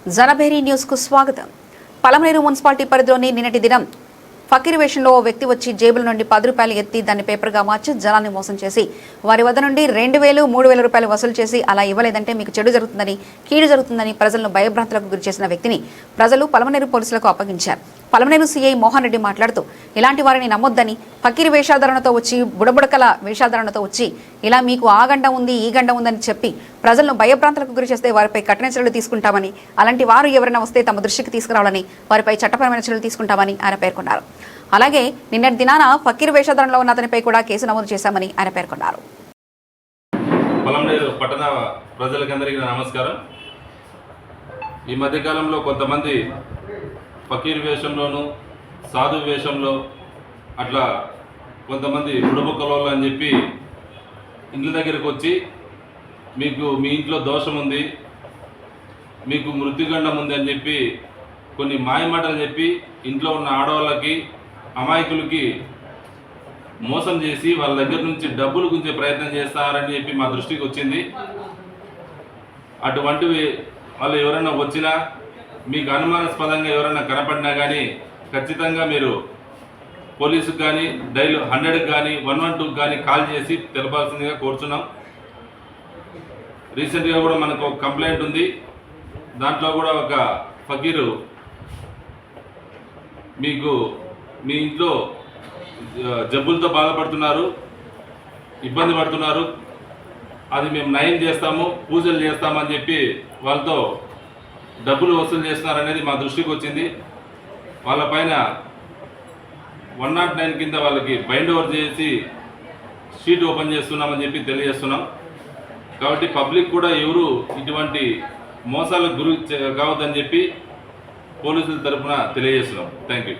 Janabheri news కు స్వాగతం. Palamaner municipality పరిధిలోని నిన్నటి దినం ఫకీర్ వేషంలో ఓ వ్యక్తి వచ్చి జేబుల నుండి 10 రూపాయలు ఎత్తి దాన్ని పేపర్గా మార్చి జనాన్ని మోసం చేసి వారి వద్ద నుండి 2,000, 3,000 రూపాయలు వసూలు చేసి అలా ఇవ్వలేదంటే మీకు చెడు జరుగుతుందని, కీడు జరుగుతుందని ప్రజలను భయభ్రాంతులకు గురి చేసిన వ్యక్తిని ప్రజలు పలమనేరు పోలీసులకు అప్పగించారు. పలమనేరు సీఐ మోహన్ రెడ్డి మాట్లాడుతూ ఇలాంటి వారిని నమ్మొద్దని, ఫకీర్ వేషాధారణతో వచ్చి బుడబుడకల వేషాధారణతో వచ్చి ఇలా మీకు ఆ గండ ఉంది ఈ గండ ఉందని చెప్పి ప్రజలను భయభ్రాంతులకు గురి చేస్తే వారిపై కఠిన చర్యలు తీసుకుంటామని, అలాంటి వారు ఎవరైనా వస్తే తమ దృష్టికి తీసుకురావాలని, వారిపై చట్టపరమైన చర్యలు తీసుకుంటామని ఆయన పేర్కొన్నారు. అలాగే నిన్నటి దినాన ఫకీర్ వేషధారణలో ఉన్న అతనిపై కూడా కేసు నమోదు చేశామని ఆయన పేర్కొన్నారు. పలమనేరు పట్టణ ప్రజలకందరికీ నమస్కారం. ఈ మధ్యకాలంలో కొంతమంది ఫకీర్ వేషంలోను, సాధు వేషంలో అట్లా కొంతమంది బుడబుక్కలోళ్ళు అని చెప్పి ఇంటి దగ్గరికి వచ్చి మీకు మీ ఇంట్లో దోషం ఉంది, మీకు మృత్యుగండం ఉంది అని చెప్పి కొన్ని మాయమాటలు చెప్పి ఇంట్లో ఉన్న ఆడవాళ్ళకి, అమాయకులకి మోసం చేసి వాళ్ళ దగ్గర నుంచి డబ్బులు గుంజే ప్రయత్నం చేస్తారని చెప్పి మా దృష్టికి వచ్చింది. అటువంటివి వాళ్ళు ఎవరైనా వచ్చినా, మీకు అనుమానాస్పదంగా ఎవరైనా కనపడినా కానీ ఖచ్చితంగా మీరు పోలీసుకు కానీ, డైల్ 100కి కానీ, 112కి కానీ కాల్ చేసి తెలపాల్సిందిగా కోరుచున్నాం. రీసెంట్గా కూడా మనకు ఒక కంప్లైంట్ ఉంది. దాంట్లో కూడా ఒక ఫకీరు మీకు మీ ఇంట్లో జబ్బులతో బాధపడుతున్నారు, ఇబ్బంది పడుతున్నారు, అది మేము నయం చేస్తాము, పూజలు చేస్తామని చెప్పి వాళ్ళతో డబ్బులు వసూలు చేస్తున్నారు అనేది మా దృష్టికి వచ్చింది. వాళ్ళపైన 109 కింద వాళ్ళకి బైండ్ ఓవర్ చేసి షీట్ ఓపెన్ చేస్తున్నామని చెప్పి తెలియజేస్తున్నాం. కాబట్టి పబ్లిక్ కూడా ఎవరు ఇటువంటి మోసాలకు గురి కావద్దని చెప్పి పోలీసుల తరఫున తెలియజేస్తున్నాం. Thank you.